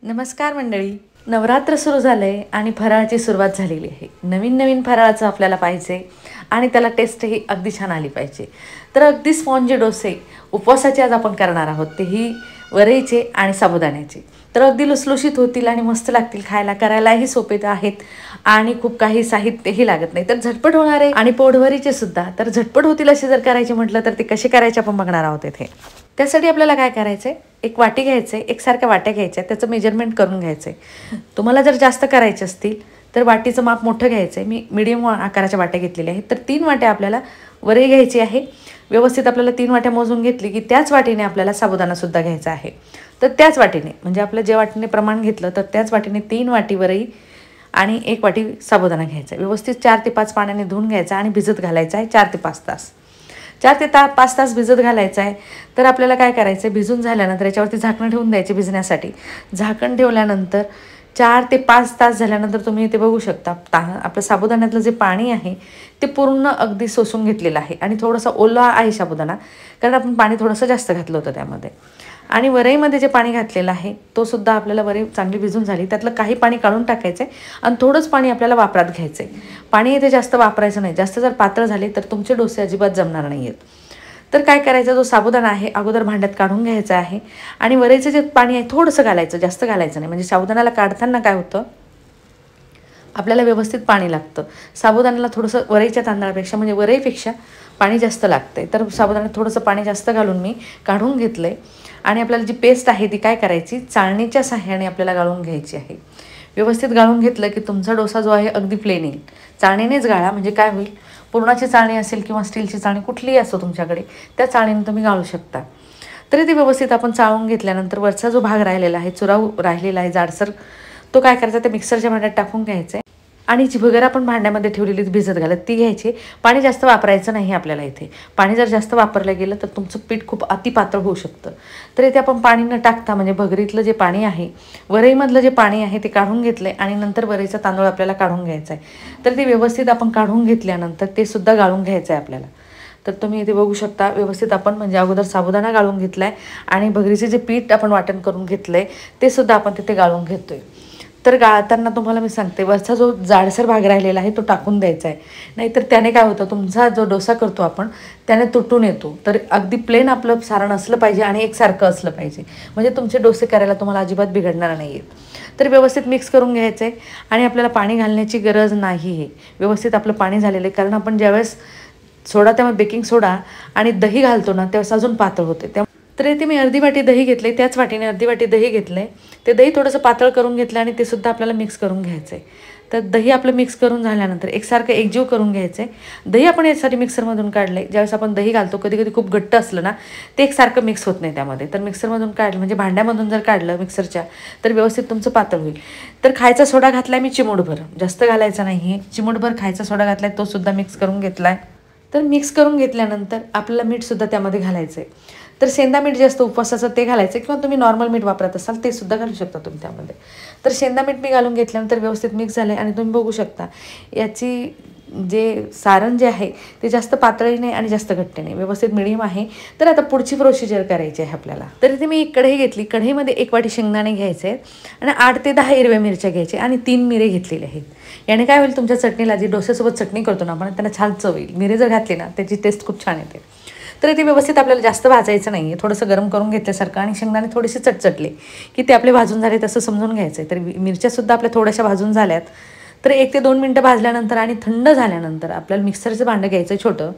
नमस्कार मंडळी. नवरात्र सुरू झालंय आणि फराळाची सुरुवात झालेली आहे. नवीन नवीन फराळाचं आपल्याला पाहिजे आणि त्याला टेस्टही अगदी छान आली पाहिजे. तर अगदी स्पॉन्जी डोसे उपवासाचे आज आपण करणार आहोत, तेही वरईचे आणि साबुदाण्याचे. तर अगदी लुसलुशीत होतील आणि मस्त लागतील खायला. करायलाही सोपे आहेत आणि खूप काही साहित्यही लागत नाही. तर झटपट होणारे आणि पोटभरीचे सुद्धा. तर झटपट होतील असे जर करायचे म्हटलं तर ते कसे करायचे आपण बघणार आहोत इथे. त्यासाठी आपल्याला काय करायचं आहे, एक वाटी घ्यायचं आहे, एकसारख्या वाट्या घ्यायच्या, त्याचं मेजरमेंट करून घ्यायचं आहे. तुम्हाला जर जास्त करायचे असतील तर वाटीचं माप मोठं घ्यायचं आहे. मी मिडियम आकाराच्या वाट्या घेतलेल्या आहेत. तर 3 वाट्या आपल्याला वरई घ्यायची आहे. व्यवस्थित आपल्याला 3 वाट्या मोजून घेतली की त्याच वाटीने आपल्याला साबुदाणासुद्धा घ्यायचा आहे. तर त्याच वाटीने म्हणजे आपलं जे वाटीने प्रमाण घेतलं तर त्याच वाटीने 3 वाटी वरई आणि 1 वाटी साबुदाणा घ्यायचा. व्यवस्थित 4 ते 5 पाण्याने धुवून घ्यायचा आणि भिजत घालायचा आहे 4 ते 5 तास. 4 ते 5 तास भिजत घालायचं आहे. तर आपल्याला काय करायचं आहे, भिजून झाल्यानंतर याच्यावरती झाकण ठेवून द्यायचे भिजण्यासाठी. झाकण ठेवल्यानंतर 4 ते 5 तास झाल्यानंतर तुम्ही इथे बघू शकता आपलं साबुदाण्यातलं जे पाणी आहे ते पूर्ण अगदी शोषून घेतलेलं आहे आणि थोडंसं ओला आहे साबुदाणा, कारण आपण पाणी थोडंसं जास्त घातलं होतं त्यामध्ये. आणि वरईमध्ये जे पाणी घातलेलं आहे तो सुद्धा आपल्याला वरई चांगली भिजून झाली, त्यातलं काही पाणी काढून टाकायचं आहे आणि थोडंच पाणी आपल्याला वापरात घ्यायचं आहे. पाणी इथे जास्त वापरायचं नाही. जास्त जर पातळ झाले तर तुमचे डोसे अजिबात जमणार नाही आहेत. तर काय करायचं, जो साबुदाणा आहे अगोदर भांड्यात काढून घ्यायचा आहे आणि वरईचं जे पाणी आहे थोडंसं घालायचं, जास्त घालायचं नाही. म्हणजे साबुदाण्याला काढताना काय होतं, आपल्याला व्यवस्थित पाणी लागतं. साबुदाण्याला थोडंसं वरईच्या तांदळापेक्षा म्हणजे वरईपेक्षा पाणी जास्त लागतं आहे. तर साबुदाण्यात थोडंसं पाणी जास्त घालून मी काढून घेतलं आहे. आणि आपल्याला जी पेस्ट आहे ती काय करायची, चाळणीच्या साहाय्याने आपल्याला गाळून घ्यायची आहे. व्यवस्थित गाळून घेतलं की तुमचा डोसा जो आहे अगदी प्लेन येईल. चाळणीनेच गाळा, म्हणजे काय होईल, पुरणाची चाळणी असेल किंवा स्टीलची चाळणी कुठलीही असो तुमच्याकडे, त्या चाळणीने तुम्ही गाळू शकता. तरी ती व्यवस्थित आपण चाळून घेतल्यानंतर वरचा जो भाग राहिलेला आहे, चुराव राहिलेला आहे जाडसर, तो काय करायचा, त्या मिक्सरच्या भांड्यात टाकून घ्यायचा आहे. आणि जी भगर आपण भांड्यामध्ये ठेवलेली भिजत घालत ती घ्यायची. पाणी जास्त वापरायचं नाही आपल्याला इथे. पाणी जर जास्त वापरलं गेलं तर तुमचं पीठ खूप अति पातळ होऊ शकतं. तर इथे आपण पाणी न टाकता म्हणजे भगरीतलं जे पाणी आहे, वरईमधलं जे पाणी आहे ते काढून घेतलं आहे आणि नंतर वरईचा तांदूळ आपल्याला काढून घ्यायचा आहे. तर ते व्यवस्थित आपण काढून घेतल्यानंतर ते सुद्धा गाळून घ्यायचं आहे आपल्याला. तर तुम्ही इथे बघू शकता व्यवस्थित आपण म्हणजे अगोदर साबुदाणा गाळून घेतला आहे आणि भगरीचे जे पीठ आपण वाटण करून घेतलं आहे ते सुद्धा आपण तिथे गाळून घेतो आहे. तर गाळताना तुम्हाला मी सांगते, वरचा जो जाडसर भाग राहिलेला आहे तो टाकून द्यायचा आहे. नाहीतर त्याने काय होतं, तुमचा जो डोसा करतो आपण त्याने तुटून येतो. तर अगदी प्लेन आपलं सारण असलं पाहिजे आणि एकसारखं असलं पाहिजे, म्हणजे तुमचे डोसे करायला तुम्हाला अजिबात बिघडणार नाही आहेत. तर व्यवस्थित मिक्स करून घ्यायचं आहे आणि आपल्याला पाणी घालण्याची गरज नाही आहे. व्यवस्थित आपलं पाणी झालेलं आहे, कारण आपण ज्यावेळेस सोडा त्यामुळे बेकिंग सोडा आणि दही घालतो ना त्यावेळेस अजून पातळ होते. तर इथे मी अर्धी वाटी दही घेतले, त्याच वाटीने अर्धी वाटी दही घेतलं आहे. ते दही थोडंसं पातळ करून घेतलं आणि ते सुद्धा आपल्याला मिक्स करून घ्यायचं आहे. तर दही आपलं मिक्स करून झाल्यानंतर एकसारखं एकजीव करून घ्यायचं आहे. दही आपण यासाठी मिक्सरमधून काढलं आहे. ज्यावेळेस आपण दही घालतो कधी कधी खूप घट्ट असलं ना ते एकसारखं मिक्स होत नाही त्यामध्ये. तर मिक्सरमधून काढलं म्हणजे भांड्यामधून जर काढलं मिक्सरच्या तर व्यवस्थित तुमचं पातळ होईल. तर खायचा सोडा घातला आहे मी चिमूटभर, जास्त घालायचा नाही आहे. चिमूटभर खायचा सोडा घातला आहे, तो सुद्धा मिक्स करून घेतला आहे. तर मिक्स करून घेतल्यानंतर आपल्याला मीठसुद्धा त्यामध्ये घालायचं आहे. तर शेंदा मीठ जे असतं उपवासाचं ते घालायचं किंवा तुम्ही नॉर्मल मीठ वापरत असाल ते सुद्धा घालू शकता तुम्ही त्यामध्ये. तर शेंदा मीठ मी घालून घेतल्यानंतर व्यवस्थित मिक्स झालं आहे आणि तुम्ही बघू शकता याची जे सारण जे आहे ते जास्त पातळही नाही आणि जास्त घट्ट नाही, व्यवस्थित मिडियम आहे. तर आता पुढची प्रोसिजर करायची आहे आपल्याला. तर इथे मी एक कढई घेतली. कढईमध्ये 1 वाटी शेंगदाणे घ्यायचे आहेत आणि 8 ते 10 हिरव्या मिरच्या घ्यायच्या आणि 3 मिरे घेतलेले आहेत. याने काय होईल, तुमच्या चटणीला जी डोस्यासोबत चटणी करतो ना आपण त्यांना छान चव येईल. मिरे जर घातली ना त्याची टेस्ट खूप छान येते. तर ते व्यवस्थित आपल्याला जास्त भाजायचं नाही आहे, थोडंसं गरम करून घेतल्यासारखं. आणि शेंगदाणे थोडेसे चटचटले की ते आपले भाजून झाले तसं समजून घ्यायचं आहे. तर मिरच्यासुद्धा आपल्या थोड्याशा भाजून झाल्यात. तर 1 ते 2 मिनटं भाजल्यानंतर आणि थंड झाल्यानंतर आपल्याला मिक्सरचं भांडं घ्यायचं आहे छोटं.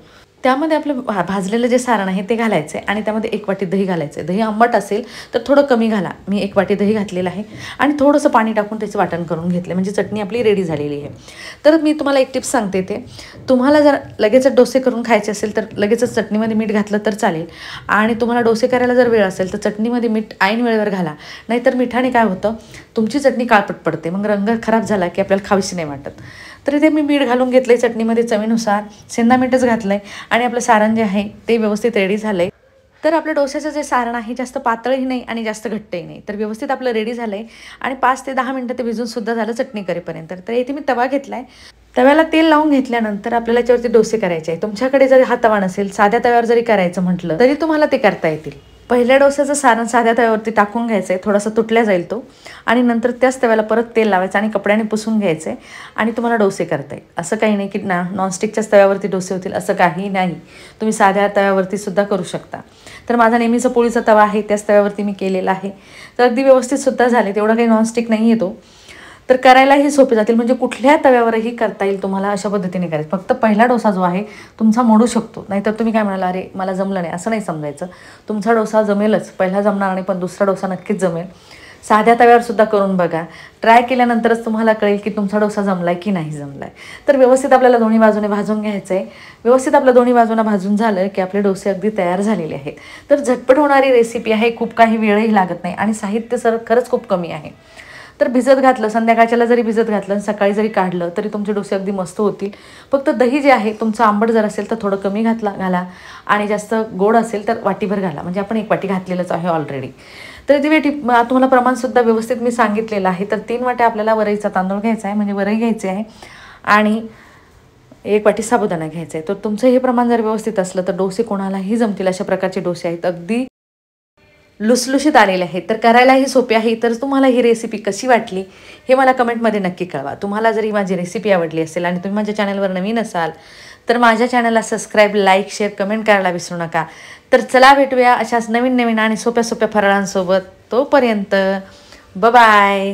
त्यामध्ये आपलं भाजलेलं जे सारण आहे ते घालायचं आहे आणि त्यामध्ये 1 वाटी दही घालायचं आहे. दही आंबट असेल तर थोडं कमी घाला. मी 1 वाटी दही घातलेलं आहे आणि थोडंसं पाणी टाकून त्याचं वाटण करून घेतलं, म्हणजे चटणी आपली रेडी झालेली आहे. तर मी तुम्हाला एक टिप्स सांगते, ते तुम्हाला जर लगेचच डोसे करून खायचे असेल तर लगेचच चटणीमध्ये मीठ घातलं तर चालेल. आणि तुम्हाला डोसे करायला जर वेळ असेल तर चटणीमध्ये मीठ ऐन वेळेवर घाला. नाहीतर मिठाने काय होतं, तुमची चटणी काळपट पडते, मग रंग खराब झाला की आपल्याला खावीशी नाही वाटत. तर इथे मी मीठ घालून घेतलं आहे चटणीमध्ये चवीनुसार. शेंदा मीठच घातलं आहे आणि आपलं सारण जे आहे ते व्यवस्थित रेडी झालं आहे. तर आपलं डोस्याचं जे सारण आहे जास्त पातळही नाही आणि जास्त घट्टही नाही. तर व्यवस्थित आपलं रेडी झालं आहे आणि 5 ते 10 मिनटं ते भिजूनसुद्धा झालं चटणी करेपर्यंत. तर इथे मी तवा घेतला आहे. तव्याला तेल लावून घेतल्यानंतर आपल्याला याच्यावरती डोसे करायचे आहे. तुमच्याकडे जर हा तवा नसेल, साध्या तव्यावर जरी करायचं म्हटलं तरी तुम्हाला ते करता येतील. पहिल्या डोस्याचं सारण साध्या तव्यावरती टाकून घ्यायचं आहे, थोडासा तुटल्या जाईल तो, आणि नंतर त्याच तव्याला परत तेल लावायचं आणि कपड्याने पुसून घ्यायचं आहे आणि तुम्हाला डोसे करता येईल. असं काही नाही की नॉनस्टिकच्याच तव्यावरती डोसे होतील असं काही नाही, तुम्ही साध्या तव्यावरती सुद्धा करू शकता. तर माझा नेहमीचा पोळीचा तवा आहे, त्याच तव्यावरती मी केलेला आहे, तर अगदी व्यवस्थित सुद्धा झाले. तेवढा काही नॉनस्टिक नाही आहे तो, तर करायलाही सोपे जातील. म्हणजे कुठल्या तव्यावरही करता येईल तुम्हाला, अशा पद्धतीने करायचं. फक्त पहिला डोसा जो आहे तुमचा मोडू शकतो, नाहीतर तुम्ही काय म्हणाला अरे मला जमलं नाही असं नाही समजायचं. तुमचा डोसा जमेलच, पहिला जमणार नाही पण दुसरा डोसा नक्कीच जमेल. साध्या तव्यावर सुद्धा करून बघा, ट्राय केल्यानंतरच तुम्हाला कळेल की तुमचा डोसा जमला आहे की नाही जमला आहे. तर व्यवस्थित आपल्याला दोन्ही बाजूने भाजून घ्यायचं आहे. व्यवस्थित आपलं दोन्ही बाजूनं भाजून झालं की आपले डोसे अगदी तयार झालेले आहेत. तर झटपट होणारी रेसिपी आहे, खूप काही वेळही लागत नाही आणि साहित्य खरंच खूप कमी आहे. तर भिजत घातलं, संध्याकाळच्याला जरी भिजत घातलं, सकाळी जरी काढलं तरी तुमचे डोसे अगदी मस्त होतील. फक्त दही जे आहे तुमचं आंबट जर असेल तर थोडं कमी घाला, आणि जास्त गोड असेल तर वाटीभर घाला. म्हणजे आपण 1 वाटी घातलेलंच आहे ऑलरेडी. तर ती वाटी तुम्हाला प्रमाणसुद्धा व्यवस्थित मी सांगितलेलं आहे. तर 3 वाट्या आपल्याला वरईचा तांदूळ घ्यायचा आहे, म्हणजे वरई घ्यायची आहे, आणि 1 वाटी साबुदाणा घ्यायचा आहे. तर तुमचं हे प्रमाण जर व्यवस्थित असलं तर डोसे कोणालाही जमतील. अशा प्रकारचे डोसे आहेत, अगदी लुसलुशीत आलेले आहेत, तर करायलाही सोपे आहे. तर तुम्हाला ही रेसिपी कशी वाटली हे मला कमेंटमध्ये नक्की कळवा. तुम्हाला जर ही माझी रेसिपी आवडली असेल आणि तुम्ही माझ्या चॅनलवर नवीन असाल तर माझ्या चॅनलला सबस्क्राईब, लाईक, शेअर, कमेंट करायला विसरू नका. तर चला भेटूया अशाच नवीन नवीन आणि सोप्या सोप्या फराळांसोबत. तोपर्यंत बाय.